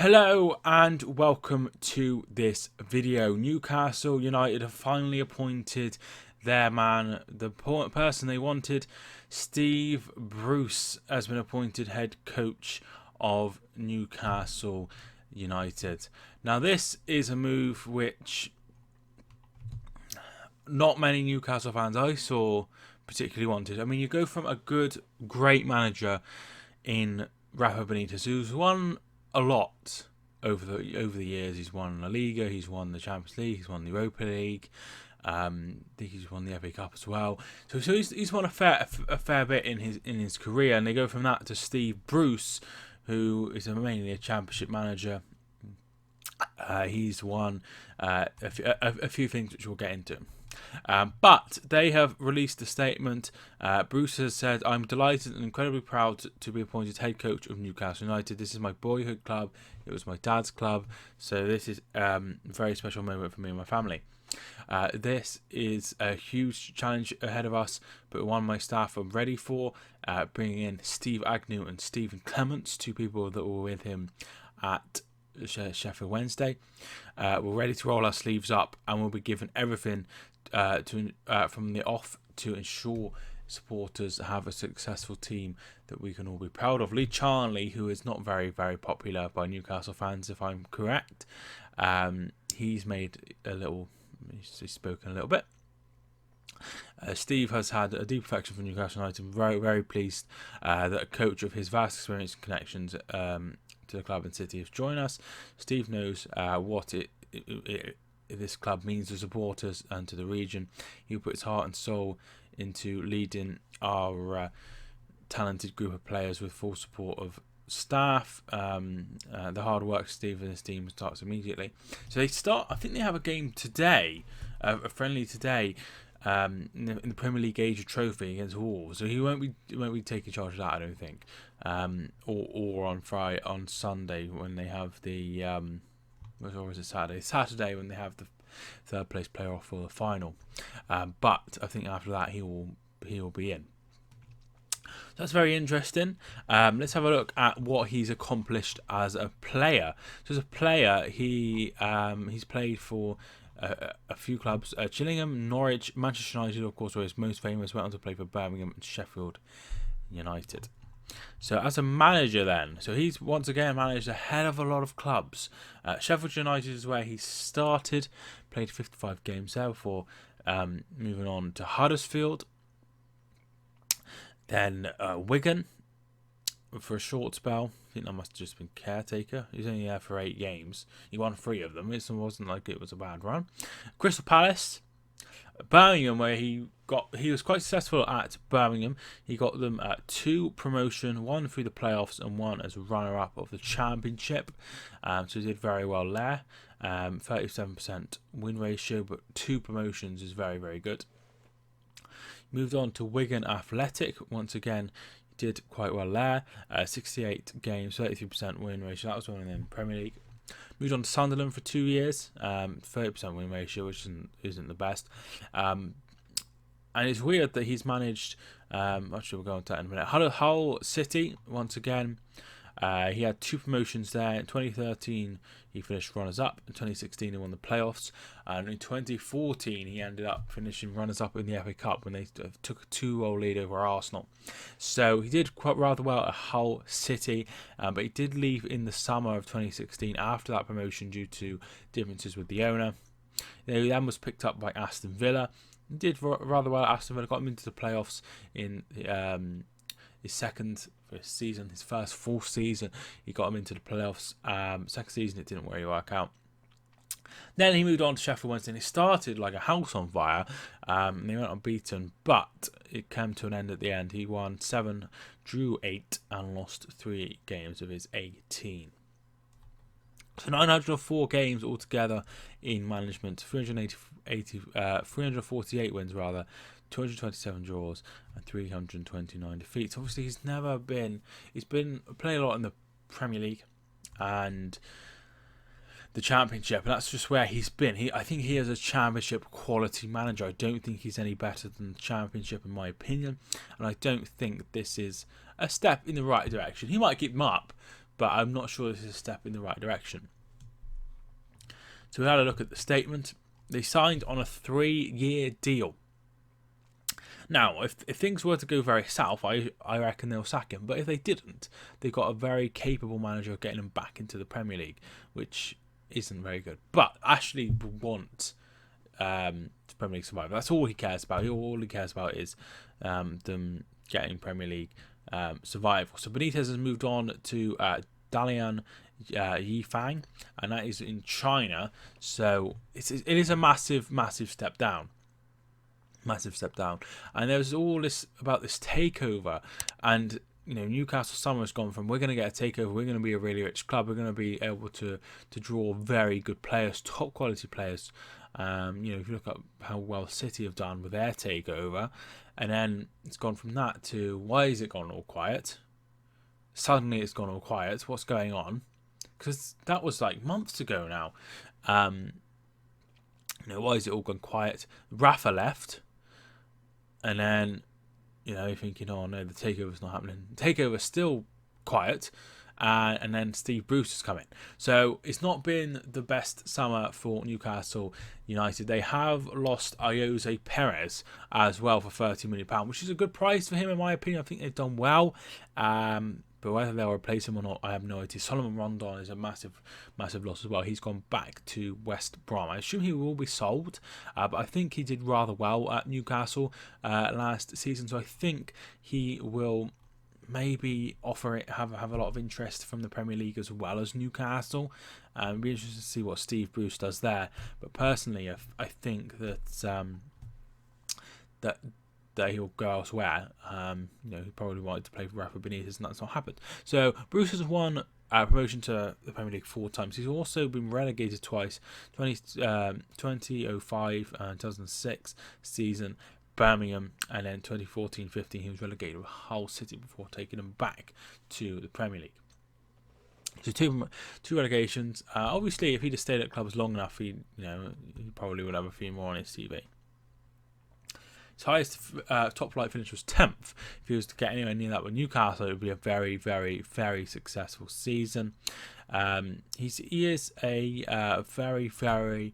Hello and welcome to this video. Newcastle United have finally appointed their man, the person they wanted. Steve Bruce has been appointed head coach of Newcastle United. Now this is a move which not many Newcastle fans I saw particularly wanted. I mean, you go from a great manager in Rafa Benitez, who's won a lot over the years. He's won La Liga, he's won the Champions League, he's won the Europa League. I think he's won the FA Cup as well. So he's won a fair bit in his career, and they go from that to Steve Bruce, who is mainly a Championship manager. He's won a few things which we'll get into. But they have released a statement. Bruce has said, "I'm delighted and incredibly proud to be appointed head coach of Newcastle United. This is my boyhood club. It was my dad's club. So this is a very special moment for me and my family. This is a huge challenge ahead of us, but one my staff are ready for. Bringing in Steve Agnew and Stephen Clements, two people that were with him at Sheffield Wednesday. We're ready to roll our sleeves up, and we'll be given everything from the off to ensure supporters have a successful team that we can all be proud of." Lee Charnley, who is not very popular by Newcastle fans, if I'm correct, he's spoken a little bit. Steve has had a deep affection for Newcastle United. I'm very pleased that a coach of his vast experience and connections to the club and city has joined us. Steve knows what this club means to supporters and to the region. He'll put his heart and soul into leading our talented group of players with full support of staff. The hard work Steve and his team starts immediately. So they start. I think they have a game today, a friendly today, in the Premier League Age Trophy against Wolves. So he won't be taking charge of that, I don't think. Or on Sunday when they have the or is it Saturday? Saturday when they have the third place playoff for the final. But I think after that he will be in. That's very interesting. Let's have a look at what he's accomplished as a player. So as a player, he's played for a few clubs: Gillingham, Norwich, Manchester United, of course, where he's most famous. Went on to play for Birmingham and Sheffield United. So as a manager then, so he's once again managed a hell of a lot of clubs. Sheffield United is where he started, played 55 games there before moving on to Huddersfield. Then Wigan for a short spell. I think that must have just been caretaker. He was only there for 8 games. He won 3 of them. It wasn't like it was a bad run. Crystal Palace, Birmingham, where he was quite successful at Birmingham. He got them 2 promotion, 1 through the playoffs and 1 as runner-up of the Championship. So he did very well there. 37% win ratio, but 2 promotions is very good. Moved on to Wigan Athletic. Once again, he did quite well there. 68 games, 33% win ratio. That was one of them Premier League. Moved on to Sunderland for 2 years, 30% win ratio, which isn't the best. And it's weird that he's managed. Actually, we'll go on to that in a minute. Hull City, once again, he had 2 promotions there. In 2013, he finished runners-up. In 2016, he won the playoffs. And in 2014, he ended up finishing runners-up in the FA Cup when they took a 2-goal lead over Arsenal. So he did quite rather well at Hull City, but he did leave in the summer of 2016 after that promotion due to differences with the owner. He then was picked up by Aston Villa. He did rather well at Aston Villa, got him into the playoffs in his second season, his first full season. He got him into the playoffs. Second season, it didn't really work out. Then he moved on to Sheffield Wednesday, and he started like a house on fire. They went unbeaten, but it came to an end at the end. He won 7, drew 8, and lost 3 games of his 18. So 904 games altogether in management, 348 wins rather, 227 draws and 329 defeats. Obviously, he's been playing a lot in the Premier League and the Championship, and that's just where he's been. I think he is a Championship quality manager. I don't think he's any better than the Championship in my opinion, and I don't think this is a step in the right direction. He might keep them up, but I'm not sure this is a step in the right direction. So we had a look at the statement. They signed on a 3-year deal. Now, if things were to go very south, I reckon they'll sack him. But if they didn't, they've got a very capable manager getting him back into the Premier League, which isn't very good. But Ashley wants the Premier League survival. That's all he cares about. All he cares about is them getting Premier League survival. So Benitez has moved on to Dalian Yifang, and that is in China. So it is a massive step down. And there's all this about this takeover, and Newcastle Summer has gone from, we're going to get a takeover, we're going to be a really rich club, we're going to be able to draw very good players, top quality players. If you look at how well City have done with their takeover, and then it's gone from that to, why is it gone all quiet? Suddenly it's gone all quiet. What's going on? Because that was like months ago now. Why is it all gone quiet? Rafa left. And then, you're thinking, oh no, the takeover's not happening. The takeover's still quiet. And then Steve Bruce is coming. So it's not been the best summer for Newcastle United. They have lost Jose Perez as well for £30 million, which is a good price for him, in my opinion. I think they've done well. But whether they'll replace him or not, I have no idea. Solomon Rondon is a massive loss as well. He's gone back to West Brom. I assume he will be sold, but I think he did rather well at Newcastle last season. So I think he will maybe have a lot of interest from the Premier League as well as Newcastle. It'll be interesting to see what Steve Bruce does there. But personally, I think that that he'll go elsewhere. He probably wanted to play for Rafa Benitez, and that's not happened. So Bruce has won promotion to the Premier League 4 times. He's also been relegated twice, 2005 and 2006 season, Birmingham, and then 2014-15 he was relegated with Hull City before taking them back to the Premier League. So two relegations. Obviously, if he'd have stayed at clubs long enough, he probably would have a few more on his CV. His highest top flight finish was 10th. If he was to get anywhere near that with Newcastle, it would be a very, very, very successful season. He is a very, very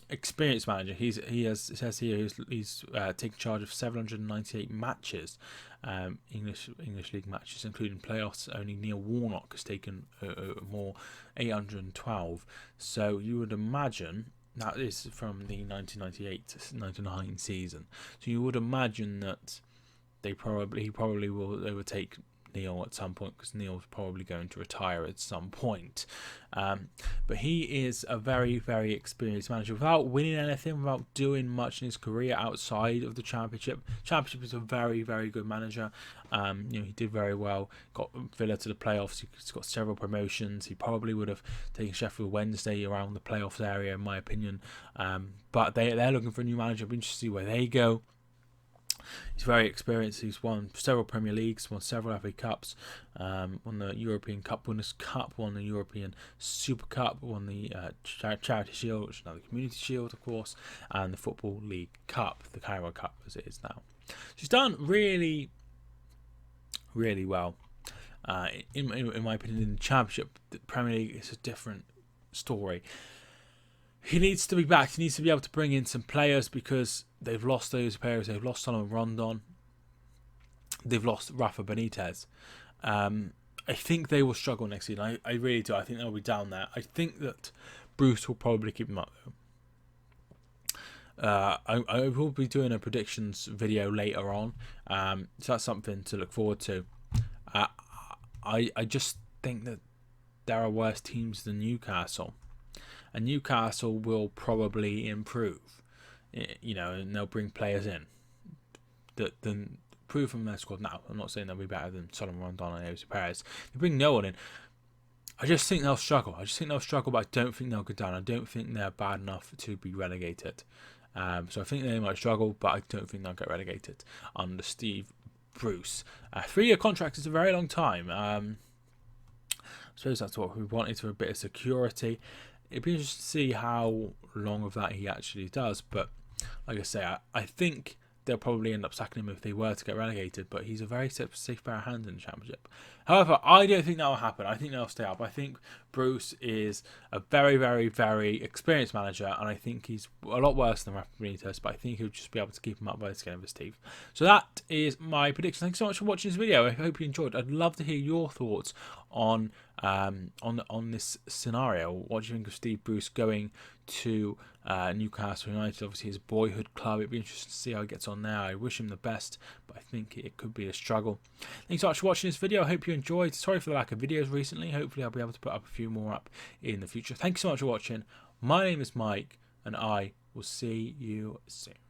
experienced manager. It says here he's taken charge of 798 matches, English League matches, including playoffs. Only Neil Warnock has taken more, 812. So you would imagine that is from the 1998-99 season. So you would imagine that he probably will overtake Neil at some point, because Neil's probably going to retire at some point. But he is a very, very experienced manager without winning anything, without doing much in his career outside of the Championship. Championship is a very, very good manager. He did very well, got Villa to the playoffs. He's got several promotions. He probably would have taken Sheffield Wednesday around the playoffs area, in my opinion. But they're looking for a new manager. I'll be interested to see where they go. He's very experienced. He's won several Premier Leagues, won several FA Cups, won the European Cup Winners' Cup, won the European Super Cup, won the Charity Shield, which is now the Community Shield, of course, and the Football League Cup, the Carabao Cup as it is now. So he's done really, really well. In my opinion, in the Championship, the Premier League is a different story. He needs to be back. He needs to be able to bring in some players, because they've lost those players. They've lost Solomon Rondon. They've lost Rafa Benitez. I think they will struggle next season. I really do. I think they'll be down there. I think that Bruce will probably keep them up, though. I will be doing a predictions video later on. So that's something to look forward to. I just think that there are worse teams than Newcastle. And Newcastle will probably improve, and they'll bring players in that then prove from their squad now. I'm not saying they'll be better than Solomon Rondon and Jose Perez. They bring no one in. I just think they'll struggle. But I don't think they'll go down. I don't think they're bad enough to be relegated. So I think they might struggle, but I don't think they'll get relegated under Steve Bruce. 3-year contract is a very long time. I suppose that's what we wanted, for a bit of security. It'd be interesting to see how long of that he actually does. But like I say, I think they'll probably end up sacking him if they were to get relegated. But he's a very safe pair of hands in the Championship. However, I don't think that will happen. I think they'll stay up. I think Bruce is a very, very, very experienced manager, and I think he's a lot worse than Rafa Benitez, but I think he'll just be able to keep him up by the skin of his teeth. So that is my prediction. Thanks so much for watching this video. I hope you enjoyed. I'd love to hear your thoughts on this scenario. What do you think of Steve Bruce going to Newcastle United? Obviously, his boyhood club. It'd be interesting to see how he gets on now. I wish him the best, but I think it could be a struggle. Thanks so much for watching this video. I hope you enjoyed. Sorry for the lack of videos recently. Hopefully, I'll be able to put up a few more up in the future. Thanks so much for watching. My name is Mike, and I will see you soon.